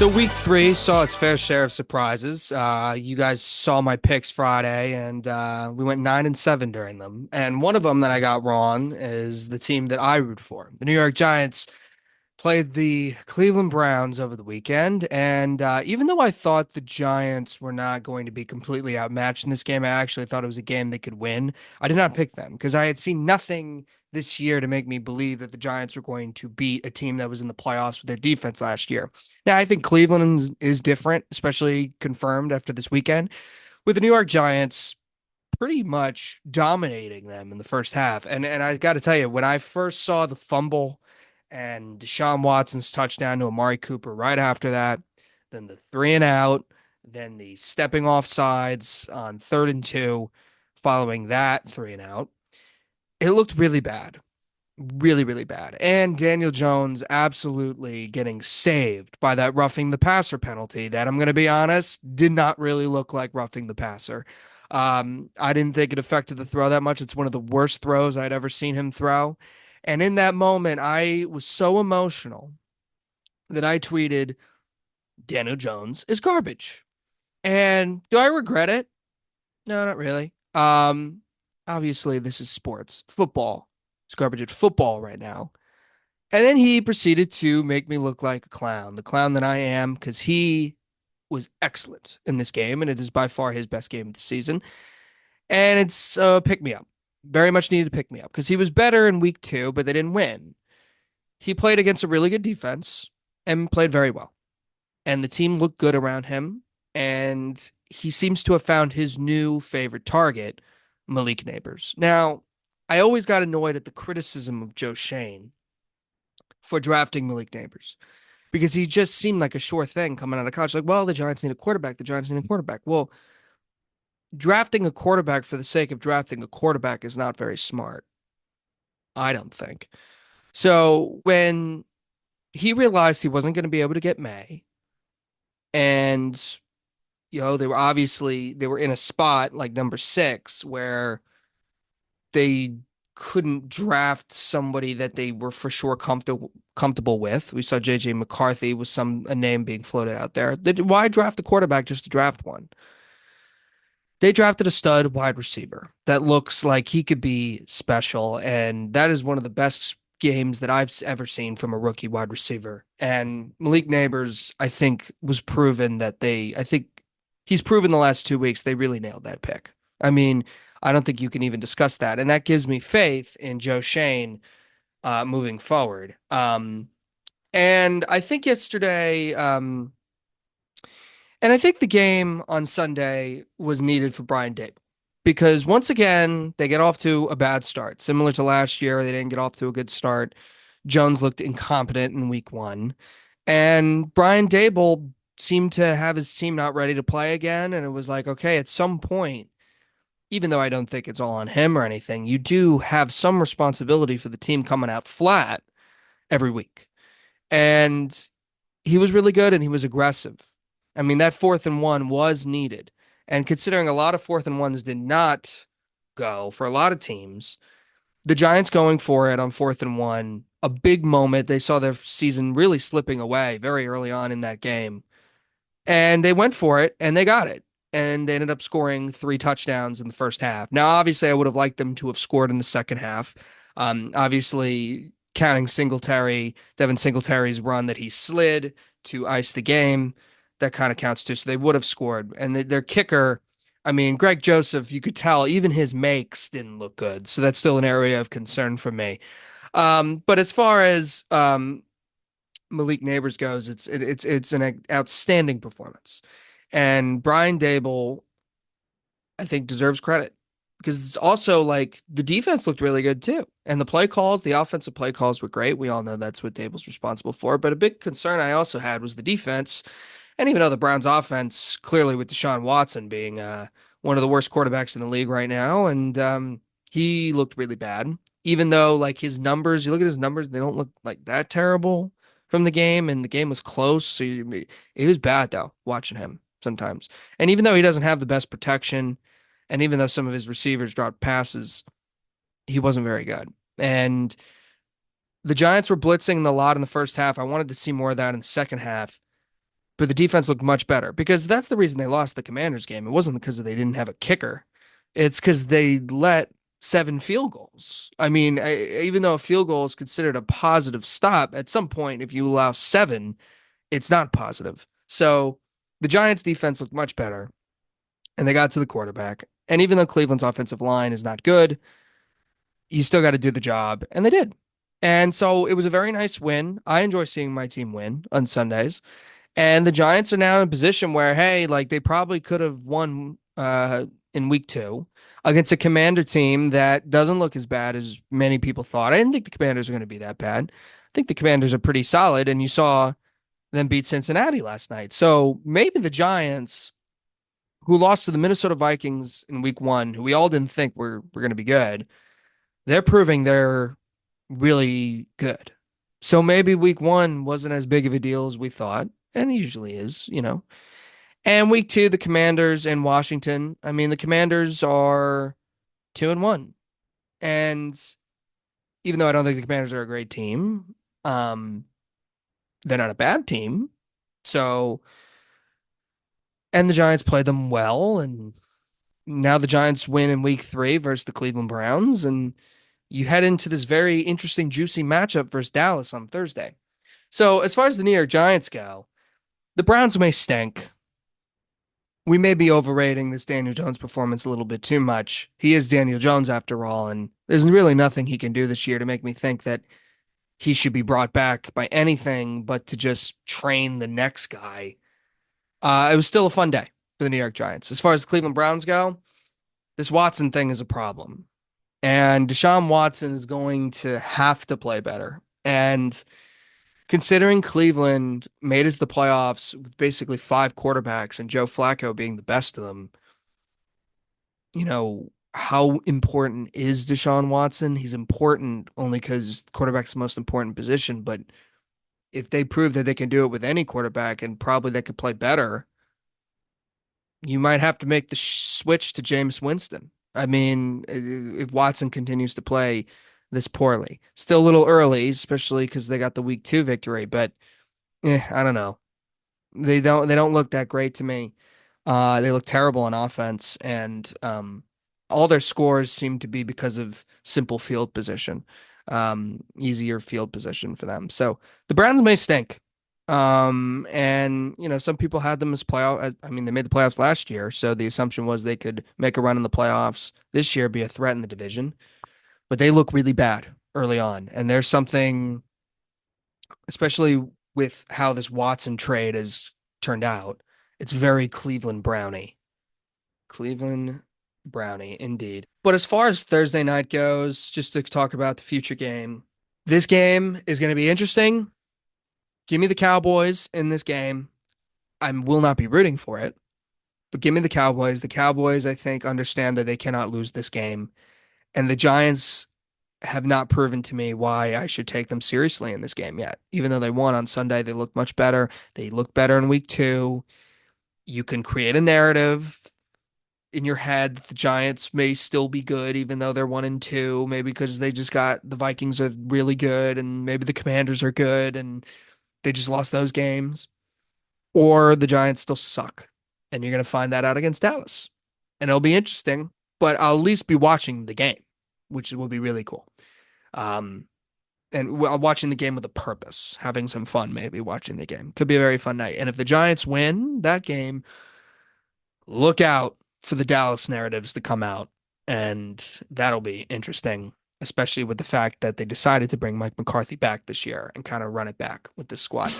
So week three saw its fair share of surprises. You guys saw my picks Friday, and we went 9-7 during them. And one of them that I got wrong is the team that I root for. The New York Giants played the Cleveland Browns over the weekend, and even though I thought the Giants were not going to be completely outmatched in this game, I actually thought it was a game they could win. I did not pick them because I had seen nothing this year to make me believe that the Giants were going to beat a team that was in the playoffs with their defense last year. Now, I think Cleveland is different, especially confirmed after this weekend, with the New York Giants pretty much dominating them in the first half. And I got to tell you, when I first saw the fumble and Deshaun Watson's touchdown to Amari Cooper right after that, then the three and out, then the stepping off sides on 3rd and 2, following that three and out, it looked really bad. Really, really bad. And Daniel Jones absolutely getting saved by that roughing the passer penalty that, I'm going to be honest, did not really look like roughing the passer. I didn't think it affected the throw that much. It's one of the worst throws I'd ever seen him throw. And in that moment, I was so emotional that I tweeted, Daniel Jones is garbage. And do I regret it? No, not really. Obviously, this is sports, football. It's garbage at football right now. And then he proceeded to make me look like a clown, the clown that I am, because he was excellent in this game, and it is by far his best game of the season. And it's pick me up. Very much needed to pick me up because he was better in week two, but they didn't win. He played against a really good defense and played very well. And the team looked good around him. And he seems to have found his new favorite target, Malik Neighbors. Now, I always got annoyed at the criticism of Joe Shane for drafting Malik Neighbors because he just seemed like a sure thing coming out of college. Like, well, the Giants need a quarterback. The Giants need a quarterback. Well, drafting a quarterback for the sake of drafting a quarterback is not very smart. I don't think. So when he realized he wasn't going to be able to get May, and they were in a spot like number 6 where they couldn't draft somebody that they were for sure comfortable with. We saw JJ McCarthy was a name being floated out there. Why draft a quarterback just to draft one? They drafted a stud wide receiver that looks like he could be special, and that is one of the best games that I've ever seen from a rookie wide receiver. And Malik Neighbors, I think, I think he's proven the last 2 weeks they really nailed that pick. I mean, I don't think you can even discuss that. And that gives me faith in Joe Shane moving forward. And I think and I think the game on Sunday was needed for Brian Dable because once again, they get off to a bad start. Similar to last year, they didn't get off to a good start. Jones looked incompetent in week 1. And Brian Dable seemed to have his team not ready to play again. And it was like, okay, at some point, even though I don't think it's all on him or anything, you do have some responsibility for the team coming out flat every week. And he was really good and he was aggressive. I mean, that 4th and 1 was needed. And considering a lot of 4th-and-1s did not go for a lot of teams, the Giants going for it on 4th-and-1, a big moment. They saw their season really slipping away very early on in that game. And they went for it and they got it. And they ended up scoring 3 touchdowns in the first half. Now, obviously, I would have liked them to have scored in the second half. Obviously, counting Devin Singletary's run that he slid to ice the game, that kind of counts too. So they would have scored. And their kicker, I mean, Greg Joseph, you could tell even his makes didn't look good. So that's still an area of concern for me. But as far as Malik Neighbors goes, it's an outstanding performance. And Brian Dable, I think, deserves credit because it's also like the defense looked really good too. And the offensive play calls were great. We all know that's what Dable's responsible for. But a big concern I also had was the defense. And even though the Browns offense, clearly with Deshaun Watson being one of the worst quarterbacks in the league right now, and he looked really bad. Even though like his numbers, you look at his numbers, they don't look like that terrible from the game, and the game was close. So it was bad though, watching him sometimes. And even though he doesn't have the best protection, and even though some of his receivers dropped passes, he wasn't very good. And the Giants were blitzing a lot in the first half. I wanted to see more of that in the second half. but the defense looked much better because that's the reason they lost the Commanders game. It wasn't because they didn't have a kicker. It's because they let 7 field goals. I mean, even though a field goal is considered a positive stop, at some point, if you allow 7, it's not positive. So the Giants defense looked much better and they got to the quarterback. And even though Cleveland's offensive line is not good, you still got to do the job. And they did. And so it was a very nice win. I enjoy seeing my team win on Sundays. And the Giants are now in a position where, hey, like they probably could have won in week 2 against a Commander team that doesn't look as bad as many people thought. I didn't think the Commanders were going to be that bad. I think the Commanders are pretty solid, and you saw them beat Cincinnati last night. So maybe the Giants, who lost to the Minnesota Vikings in week 1, who we all didn't think were going to be good, they're proving they're really good. So maybe week 1 wasn't as big of a deal as we thought, and it usually is, you know. And week 2, the Commanders and Washington. I mean, the Commanders are 2-1. And even though I don't think the Commanders are a great team, they're not a bad team. So, and the Giants played them well. And now the Giants win in week 3 versus the Cleveland Browns. And you head into this very interesting, juicy matchup versus Dallas on Thursday. So, as far as the New York Giants go, the Browns may stink. We may be overrating this Daniel Jones performance a little bit too much. He is Daniel Jones after all, and there's really nothing he can do this year to make me think that he should be brought back by anything but to just train the next guy. It was still a fun day for the New York Giants. As far as the Cleveland Browns go, this Watson thing is a problem. And Deshaun Watson is going to have to play better. And considering Cleveland made it to the playoffs with basically 5 quarterbacks and Joe Flacco being the best of them, you know, how important is Deshaun Watson? He's important only because quarterback's the most important position. But if they prove that they can do it with any quarterback and probably they could play better, you might have to make the switch to Jameis Winston. I mean, if Watson continues to play this poorly. Still a little early, especially because they got the week 2 victory, but I don't know. They don't look that great to me. They look terrible on offense, and all their scores seem to be because of simple field position, easier field position for them. So the Browns may stink. And you know, some people had them as playoff. I mean, they made the playoffs last year, so the assumption was they could make a run in the playoffs this year, be a threat in the division. But they look really bad early on, and there's something, especially with how this Watson trade has turned out. It's very Cleveland Brownie. Cleveland Brownie, indeed. But as far as Thursday night goes, just to talk about the future game, this game is going to be interesting. Give me the Cowboys in this game. I will not be rooting for it, but give me the Cowboys. The Cowboys, I think, understand that they cannot lose this game. And the Giants have not proven to me why I should take them seriously in this game yet. Even though they won on Sunday, they look much better. They look better in week 2. You can create a narrative in your head that the Giants may still be good, even though they're 1-2, maybe because they just got the Vikings are really good, and maybe the Commanders are good, and they just lost those games. Or the Giants still suck, and you're going to find that out against Dallas. And it'll be interesting, but I'll at least be watching the game, which will be really cool. And watching the game with a purpose, having some fun, maybe watching the game. Could be a very fun night. And if the Giants win that game, look out for the Dallas narratives to come out. And that'll be interesting, especially with the fact that they decided to bring Mike McCarthy back this year and kind of run it back with this squad.